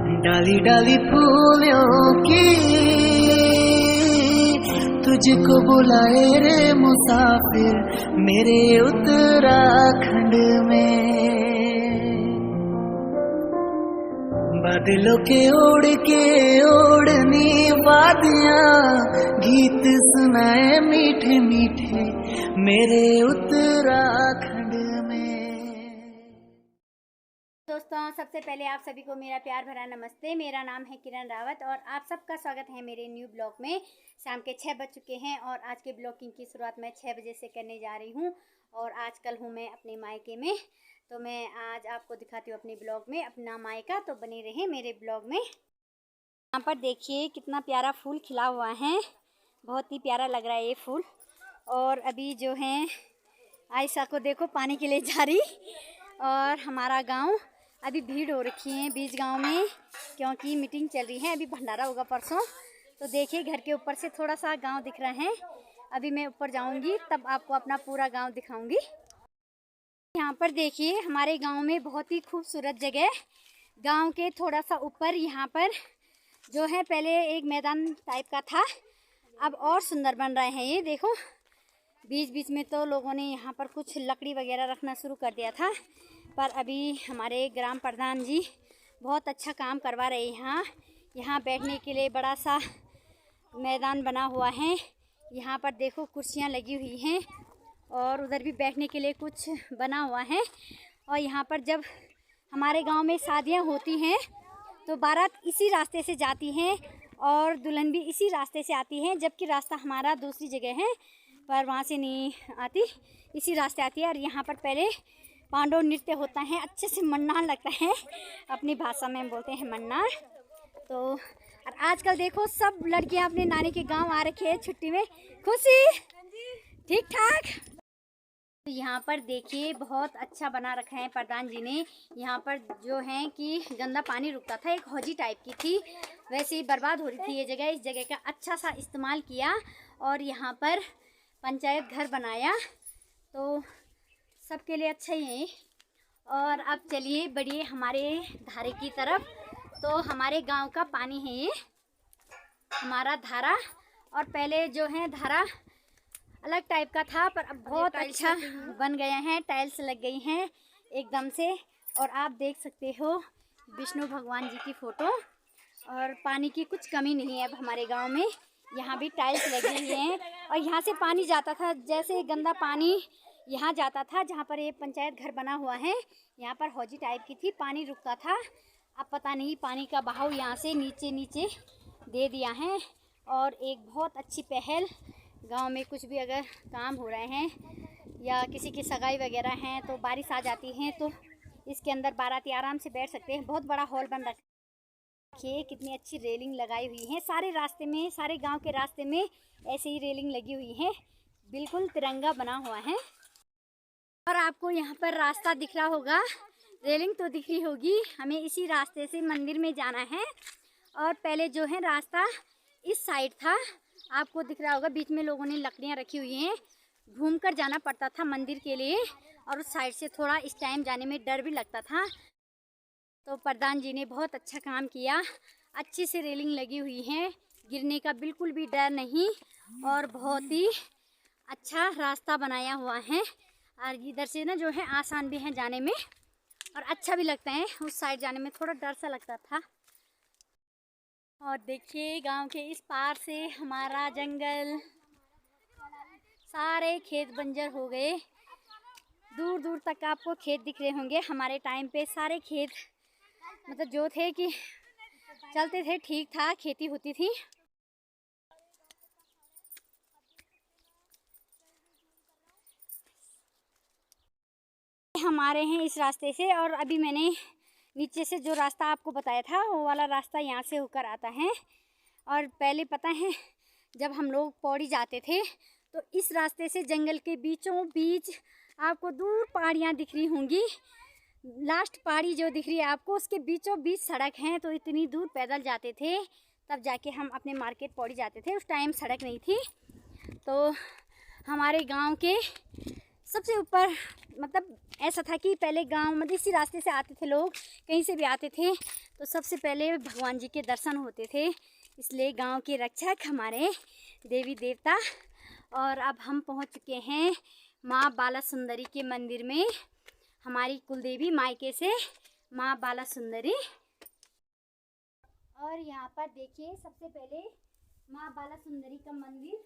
डाली डाली फूलों की तुझको बुलाए रे मुसाफिर मेरे उत्तराखंड में। बादलों के ओढ़ के ओढ़नी वादियां गीत सुनाए मीठे मीठे मेरे उत्तराखंड में। दोस्तों, सबसे पहले आप सभी को मेरा प्यार भरा नमस्ते। मेरा नाम है किरण रावत और आप सबका स्वागत है मेरे न्यू ब्लॉग में। शाम के 6 बज चुके हैं और आज के ब्लॉगिंग की शुरुआत मैं 6 बजे से करने जा रही हूँ। और आजकल हूँ मैं अपने मायके में, तो मैं आज आपको दिखाती हूँ अपने ब्लॉग में अपना मायका। तो बने रहे मेरे ब्लॉग में। यहाँ पर देखिए कितना प्यारा फूल खिला हुआ है, बहुत ही प्यारा लग रहा है ये फूल। और अभी जो है आयशा को देखो पानी के लिए जा रही। और हमारा गांव अभी भीड़ हो रखी है बीच गांव में, क्योंकि मीटिंग चल रही है। अभी भंडारा होगा परसों। तो देखिए घर के ऊपर से थोड़ा सा गांव दिख रहा है। अभी मैं ऊपर जाऊंगी तब आपको अपना पूरा गांव दिखाऊंगी। यहाँ पर देखिए हमारे गांव में बहुत ही खूबसूरत जगह, गांव के थोड़ा सा ऊपर यहाँ पर जो है पहले एक मैदान टाइप का था, अब और सुंदर बन रहे हैं। ये देखो बीच बीच में तो लोगों ने यहाँ पर कुछ लकड़ी वगैरह रखना शुरू कर दिया था, पर अभी हमारे ग्राम प्रधान जी बहुत अच्छा काम करवा रहे हैं। यहाँ बैठने के लिए बड़ा सा मैदान बना हुआ है। यहाँ पर देखो कुर्सियाँ लगी हुई हैं और उधर भी बैठने के लिए कुछ बना हुआ है। और यहाँ पर जब हमारे गांव में शादियाँ होती हैं तो बारात इसी रास्ते से जाती हैं और दुल्हन भी इसी रास्ते से आती है, जबकि रास्ता हमारा दूसरी जगह है, पर वहाँ से नहीं आती, इसी रास्ते आती है। और यहाँ पर पहले पांडव नृत्य होता है, अच्छे से मन्नार लगता है, अपनी भाषा में बोलते हैं मन्नार। तो और आजकल देखो सब लड़कियाँ अपने नानी के गांव आ रखी है छुट्टी में। खुशी ठीक ठाक। तो यहाँ पर देखिए बहुत अच्छा बना रखा है प्रधान जी ने। यहाँ पर जो है कि गंदा पानी रुकता था, एक हौजी टाइप की थी, वैसे ही बर्बाद हो रही थी ये जगह। इस जगह का अच्छा सा इस्तेमाल किया और यहाँ पर पंचायत घर बनाया, तो सबके लिए अच्छा ही है। और अब चलिए बढ़िए हमारे धारे की तरफ। तो हमारे गांव का पानी है ये हमारा धारा, और पहले जो है धारा अलग टाइप का था, पर अब बहुत अच्छा बन गया है, टाइल्स लग गई हैं एकदम से। और आप देख सकते हो विष्णु भगवान जी की फ़ोटो। और पानी की कुछ कमी नहीं है अब हमारे गांव में, यहाँ भी टाइल्स लगी हुई हैं। और यहाँ से पानी जाता था, जैसे गंदा पानी यहाँ जाता था, जहाँ पर ये पंचायत घर बना हुआ है, यहाँ पर हौजी टाइप की थी, पानी रुकता था। अब पता नहीं पानी का बहाव यहाँ से नीचे नीचे दे दिया है। और एक बहुत अच्छी पहल, गांव में कुछ भी अगर काम हो रहे हैं या किसी की सगाई वगैरह हैं तो बारिश आ जाती है तो इसके अंदर बाराती आराम से बैठ सकते हैं। बहुत बड़ा हॉल बन रखा है। देखिए कितनी अच्छी रेलिंग लगाई हुई है, सारे रास्ते में, सारे गांव के रास्ते में ऐसे ही रेलिंग लगी हुई है, बिल्कुल तिरंगा बना हुआ है। और आपको यहाँ पर रास्ता दिख रहा होगा, रेलिंग तो दिख रही होगी। हमें इसी रास्ते से मंदिर में जाना है। और पहले जो है रास्ता इस साइड था, आपको दिख रहा होगा, बीच में लोगों ने लकड़ियाँ रखी हुई हैं, घूमकर जाना पड़ता था मंदिर के लिए। और उस साइड से थोड़ा इस टाइम जाने में डर भी लगता था। तो प्रधान जी ने बहुत अच्छा काम किया, अच्छी से रेलिंग लगी हुई है, गिरने का बिल्कुल भी डर नहीं, और बहुत ही अच्छा रास्ता बनाया हुआ है। और इधर से ना जो है आसान भी है जाने में और अच्छा भी लगता है। उस साइड जाने में थोड़ा डर सा लगता था। और देखिए गांव के इस पार से हमारा जंगल, सारे खेत बंजर हो गए, दूर दूर तक आपको खेत दिख रहे होंगे। हमारे टाइम पे सारे खेत मतलब जो थे कि चलते थे, ठीक था, खेती होती थी। हमारे हैं इस रास्ते से, और अभी मैंने नीचे से जो रास्ता आपको बताया था वो वाला रास्ता यहाँ से होकर आता है। और पहले पता है जब हम लोग पौड़ी जाते थे तो इस रास्ते से जंगल के बीचों बीच आपको दूर पहाड़ियाँ दिख रही होंगी, लास्ट पहाड़ी जो दिख रही है आपको उसके बीचों बीच सड़क है। तो इतनी दूर पैदल जाते थे, तब जाके हम अपने मार्केट पौड़ी जाते थे। उस टाइम सड़क नहीं थी। तो हमारे गांव के सबसे ऊपर मतलब ऐसा था कि पहले गांव मतलब इसी रास्ते से आते थे लोग, कहीं से भी आते थे तो सबसे पहले भगवान जी के दर्शन होते थे, इसलिए गांव के रक्षक हमारे देवी देवता। और अब हम पहुंच चुके हैं माँ बाला सुंदरी के मंदिर में, हमारी कुलदेवी मायके से माँ बाला सुंदरी। और यहाँ पर देखिए सबसे पहले माँ बाला सुंदरी का मंदिर,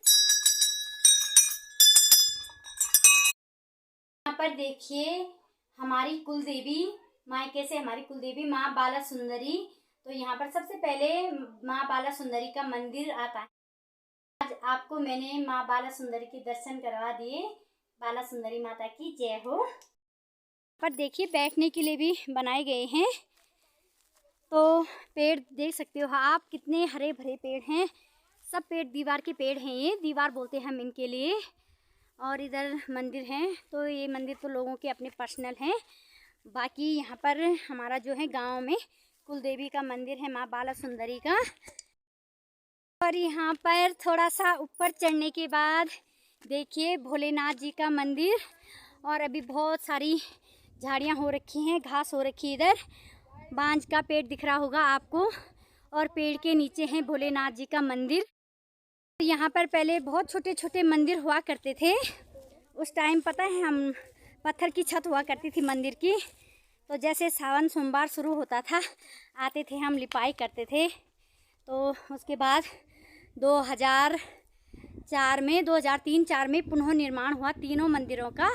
यहाँ पर देखिए हमारी कुलदेवी मायके से हमारी कुलदेवी माँ बाला सुंदरी। तो यहाँ पर सबसे पहले माँ बाला सुंदरी का मंदिर आता है। आज आपको मैंने माँ बाला सुंदरी के दर्शन करवा दिए। बाला सुंदरी माता की जय हो। पर देखिए बैठने के लिए भी बनाए गए हैं, तो पेड़ देख सकते हो आप, कितने हरे भरे पेड़ हैं। सब पेड़ दीवार के पेड़ हैं, ये दीवार बोलते हैं हम इनके लिए। और इधर मंदिर हैं, तो ये मंदिर तो लोगों के अपने पर्सनल हैं। बाकी यहाँ पर हमारा जो है गांव में कुलदेवी का मंदिर है माँ बाला सुंदरी का। और यहाँ पर थोड़ा सा ऊपर चढ़ने के बाद देखिए भोलेनाथ जी का मंदिर। और अभी बहुत सारी झाड़ियाँ हो रखी हैं, घास हो रखी है। इधर बांज का पेड़ दिख रहा होगा आपको, और पेड़ के नीचे है भोलेनाथ जी का मंदिर। यहाँ पर पहले बहुत छोटे छोटे मंदिर हुआ करते थे। उस टाइम पता है हम पत्थर की छत हुआ करती थी मंदिर की। तो जैसे सावन सोमवार शुरू होता था, आते थे हम लिपाई करते थे। तो उसके बाद 2003-4 में पुनः निर्माण हुआ तीनों मंदिरों का।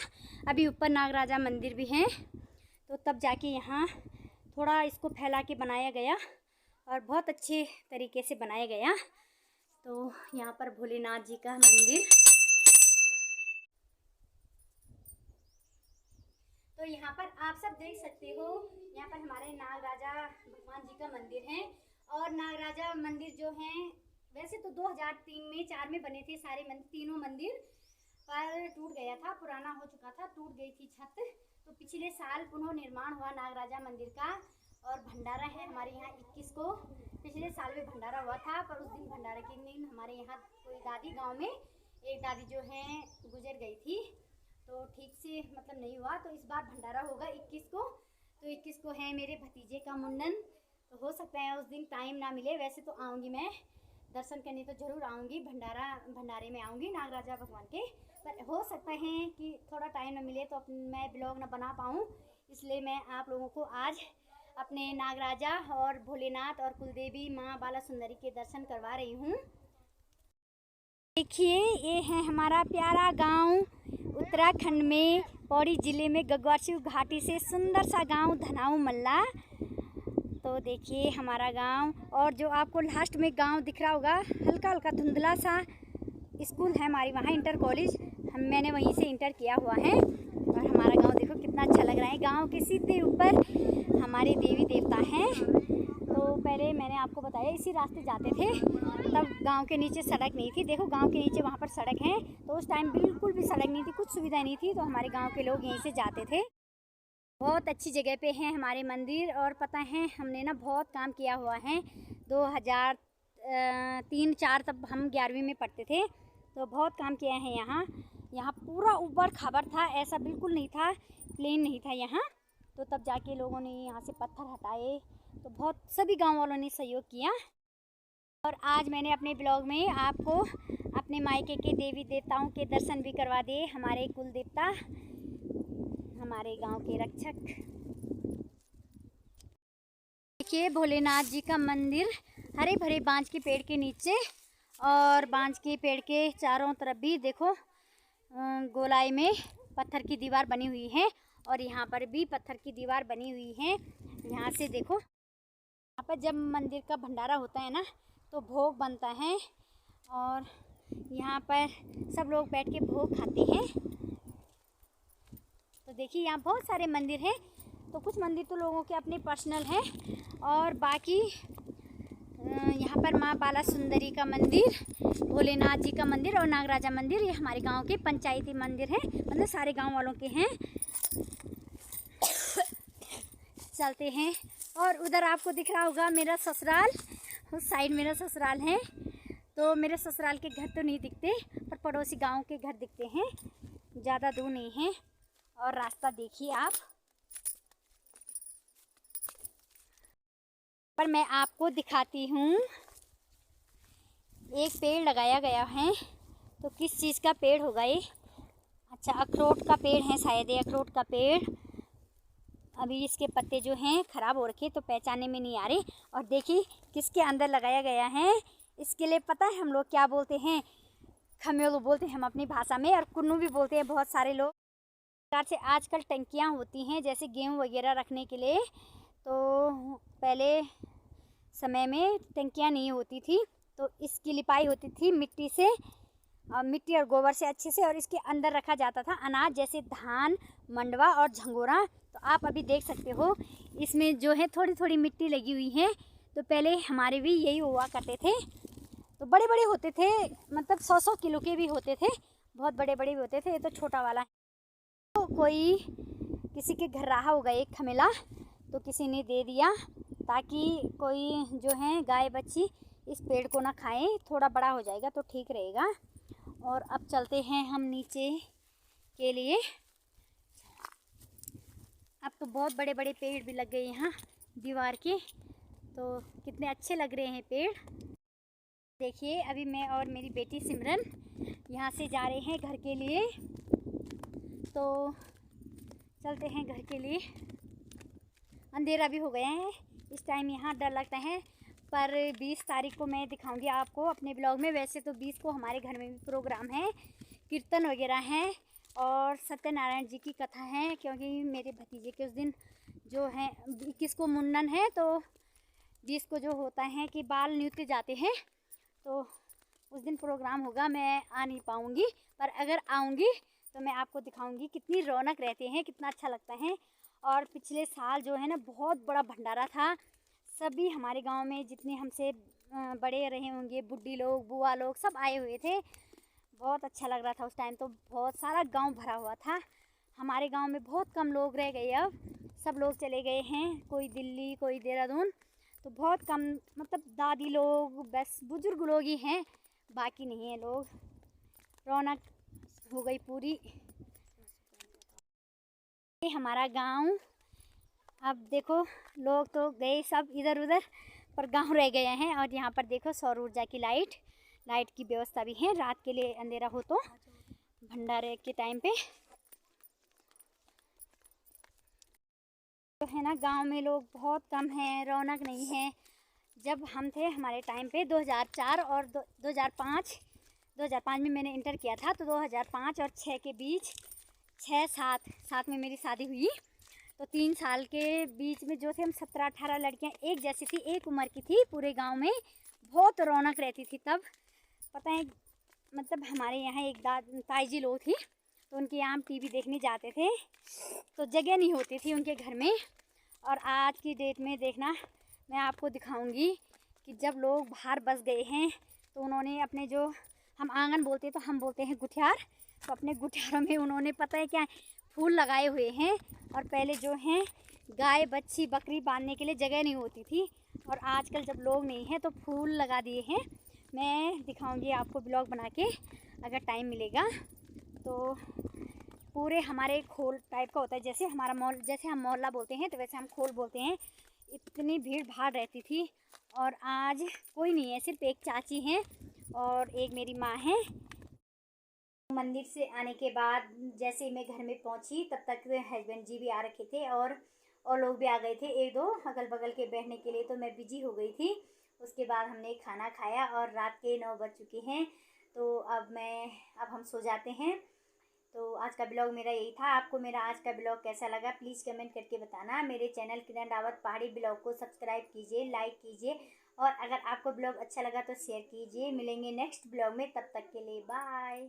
अभी ऊपर नागराजा मंदिर भी हैं, तो तब जाके यहाँ थोड़ा इसको फैला के बनाया गया और बहुत अच्छे तरीके से बनाया गया। तो यहाँ पर भोलेनाथ जी का मंदिर, तो यहाँ पर आप सब देख सकते हो। यहाँ पर हमारे नागराजा भगवान जी का मंदिर है। और नागराजा मंदिर जो हैं वैसे तो 2003-4 में बने थे सारे मंदिर, तीनों मंदिर, पर टूट गया था, पुराना हो चुका था, टूट गई थी छत। तो पिछले साल पुनः निर्माण हुआ नागराजा मंदिर का। और भंडारा है हमारे यहाँ 21 को, पिछले साल में भंडारा हुआ था। पर उस दिन भंडारे के दिन हमारे यहाँ कोई दादी, गांव में एक दादी जो है गुजर गई थी, तो ठीक से मतलब नहीं हुआ। तो इस बार भंडारा होगा 21 को। तो 21 को है मेरे भतीजे का मुंडन। तो हो सकता है उस दिन टाइम ना मिले, वैसे तो आऊँगी मैं दर्शन करने, तो ज़रूर आऊँगी। भंडारे में आऊँगी नागराजा भगवान के। पर हो सकता है कि थोड़ा टाइम ना मिले तो मैं ब्लॉग ना बना पाऊँ, इसलिए मैं आप लोगों को आज अपने नागराजा और भोलेनाथ और कुलदेवी माँ बाला सुंदरी के दर्शन करवा रही हूँ। देखिए ये है हमारा प्यारा गांव उत्तराखंड में, पौड़ी ज़िले में, गगवार घाटी से सुंदर सा गांव धनाऊ मल्ला। तो देखिए हमारा गांव, और जो आपको लास्ट में गांव दिख रहा होगा हल्का हल्का धुंधला सा, स्कूल है हमारी वहाँ, इंटर कॉलेज, मैंने वहीं से इंटर किया हुआ है। और हमारा गांव देखो कितना अच्छा लग रहा है। गांव के सीधे ऊपर हमारे देवी देवता हैं। तो पहले मैंने आपको बताया इसी रास्ते जाते थे, तब गांव के नीचे सड़क नहीं थी। देखो गांव के नीचे वहाँ पर सड़क है, तो उस टाइम बिल्कुल भी सड़क नहीं थी, कुछ सुविधा नहीं थी। तो हमारे गांव के लोग यहीं से जाते थे। बहुत अच्छी जगह पे हैं हमारे मंदिर। और पता है हमने ना बहुत काम किया हुआ है। 2003-4 तब हम 11वीं में पढ़ते थे, तो बहुत काम किया है यहाँ। यहाँ पूरा ऊबड़ खाबड़ था, ऐसा बिल्कुल नहीं था, प्लेन नहीं था यहाँ। तो तब जाके लोगों ने यहाँ से पत्थर हटाए, तो बहुत सभी गांव वालों ने सहयोग किया। और आज मैंने अपने ब्लॉग में आपको अपने मायके के देवी देवताओं के दर्शन भी करवा दिए। हमारे कुल देवता, हमारे गांव के रक्षक। देखिए भोलेनाथ जी का मंदिर हरे भरे बांज के पेड़ के नीचे, और बांज के पेड़ के चारों तरफ भी देखो गोलाई में पत्थर की दीवार बनी हुई है। और यहाँ पर भी पत्थर की दीवार बनी हुई है। यहाँ से देखो, यहाँ पर जब मंदिर का भंडारा होता है ना, तो भोग बनता है, और यहाँ पर सब लोग बैठ के भोग खाते हैं। तो देखिए यहाँ बहुत सारे मंदिर हैं। तो कुछ मंदिर तो लोगों के अपने पर्सनल हैं, और बाकी यहाँ पर माँ बाला सुंदरी का मंदिर, भोलेनाथ जी का मंदिर और नागराजा मंदिर, ये हमारे गांव के पंचायती मंदिर हैं, मतलब सारे गांव वालों के हैं। चलते हैं। और उधर आपको दिख रहा होगा मेरा ससुराल, उस साइड मेरा ससुराल है। तो मेरे ससुराल के घर तो नहीं दिखते, पर पड़ोसी गांव के घर दिखते हैं, ज़्यादा दूर नहीं है। और रास्ता देखिए आप, पर मैं आपको दिखाती हूँ, एक पेड़ लगाया गया है। तो किस चीज़ का पेड़ होगा ये? अच्छा, अखरोट का पेड़ है शायद ये, अखरोट का पेड़। अभी इसके पत्ते जो हैं ख़राब हो रखे तो पहचानने में नहीं आ रहे। और देखिए किसके अंदर लगाया गया है। इसके लिए पता है हम लोग क्या बोलते हैं? खमेलो बोलते हैं हम अपनी भाषा में, और कुन्नू भी बोलते हैं बहुत सारे लोग। प्रकार से आजकल टंकियाँ होती हैं जैसे गेहूँ वगैरह रखने के लिए। तो पहले समय में टंकियाँ नहीं होती थी, तो इसकी लिपाई होती थी मिट्टी से, मिट्टी और गोबर से अच्छे से, और इसके अंदर रखा जाता था अनाज जैसे धान, मंडवा और झंगोरा। तो आप अभी देख सकते हो इसमें जो है थोड़ी थोड़ी मिट्टी लगी हुई है। तो पहले हमारे भी यही हुआ करते थे। तो बड़े बड़े होते थे, मतलब 100-100 किलो के भी होते थे, बहुत बड़े बड़े भी होते थे। ये तो छोटा वाला है। तो कोई किसी के घर रहा होगा एक खमेला, तो किसी ने दे दिया ताकि कोई जो है गाय बच्ची इस पेड़ को ना खाएं। थोड़ा बड़ा हो जाएगा तो ठीक रहेगा। और अब चलते हैं हम नीचे के लिए। अब तो बहुत बड़े बड़े पेड़ भी लग गए यहाँ दीवार के, तो कितने अच्छे लग रहे हैं पेड़। देखिए अभी मैं और मेरी बेटी सिमरन यहाँ से जा रहे हैं घर के लिए। तो चलते हैं घर के लिए। अंधेरा भी हो गया है इस टाइम, यहाँ डर लगता है। पर 20 तारीख को मैं दिखाऊंगी आपको अपने ब्लॉग में। वैसे तो 20 को हमारे घर में भी प्रोग्राम है, कीर्तन वगैरह हैं और सत्यनारायण जी की कथा है, क्योंकि मेरे भतीजे के उस दिन जो है 21 को मुंडन है। तो 20 को जो होता है कि बाल न्यूते जाते हैं, तो उस दिन प्रोग्राम होगा। मैं आ नहीं पाऊँगी, पर अगर आऊँगी तो मैं आपको दिखाऊँगी कितनी रौनक रहते हैं, कितना अच्छा लगता है। और पिछले साल जो है ना बहुत बड़ा भंडारा था। सभी हमारे गांव में जितने हमसे बड़े रहे होंगे, बुढ़ी लोग, बुआ लोग, सब आए हुए थे। बहुत अच्छा लग रहा था उस टाइम। तो बहुत सारा गांव भरा हुआ था। हमारे गांव में बहुत कम लोग रह गए, अब सब लोग चले गए हैं, कोई दिल्ली, कोई देहरादून। तो बहुत कम, मतलब दादी लोग, बस बुजुर्ग लोग ही हैं, बाकी नहीं है लोग। रौनक हो गई पूरी। ये हमारा गांव। अब देखो लोग तो गए सब इधर उधर, पर गांव रह गए हैं। और यहाँ पर देखो सौर ऊर्जा की लाइट की व्यवस्था भी है, रात के लिए अंधेरा हो तो भंडारे के टाइम पे। तो है ना, गांव में लोग बहुत कम हैं, रौनक नहीं है। जब हम थे हमारे टाइम पे 2004 और 2005 में मैंने इंटर किया था। तो 2005 और 6 के बीच, 6-7 में मेरी शादी हुई। तो 3 साल के बीच में जो थे हम 17-18 लड़कियां एक जैसी थी, एक उम्र की थी। पूरे गांव में बहुत रौनक रहती थी तब। पता है, मतलब हमारे यहाँ एक ताई जी लोग थी, तो उनके यहाँ हम टीवी देखने जाते थे, तो जगह नहीं होती थी उनके घर में। और आज की डेट में देखना, मैं आपको दिखाऊंगी कि जब लोग बाहर बस गए हैं, तो उन्होंने अपने जो हम आंगन बोलते हैं, तो हम बोलते हैं गुठियार। तो अपने गुठियारों में उन्होंने पता है क्या फूल लगाए हुए हैं। और पहले जो हैं गाय बच्ची बकरी बांधने के लिए जगह नहीं होती थी, और आजकल जब लोग नहीं हैं तो फूल लगा दिए हैं। मैं दिखाऊंगी आपको ब्लॉग बना के अगर टाइम मिलेगा तो। पूरे हमारे खोल टाइप का होता है, जैसे हमारा मॉल, जैसे हम मोहल्ला बोलते हैं तो वैसे हम खोल बोलते हैं। इतनी भीड़ भाड़ रहती थी, और आज कोई नहीं है, सिर्फ एक चाची हैं और एक मेरी माँ है। मंदिर से आने के बाद जैसे मैं घर में पहुंची, तब तक हस्बैंड जी भी आ रखे थे, और लोग भी आ गए थे, 1-2 अगल बगल के बैठने के लिए। तो मैं बिजी हो गई थी। उसके बाद हमने खाना खाया और रात के 9 बज चुके हैं। तो अब हम सो जाते हैं। तो आज का ब्लॉग मेरा यही था। आपको मेरा आज का ब्लॉग कैसा लगा प्लीज़ कमेंट करके बताना। मेरे चैनल किरण रावत पहाड़ी ब्लॉग को सब्सक्राइब कीजिए, लाइक कीजिए, और अगर आपको ब्लॉग अच्छा लगा तो शेयर कीजिए। मिलेंगे नेक्स्ट ब्लॉग में, तब तक के लिए बाय।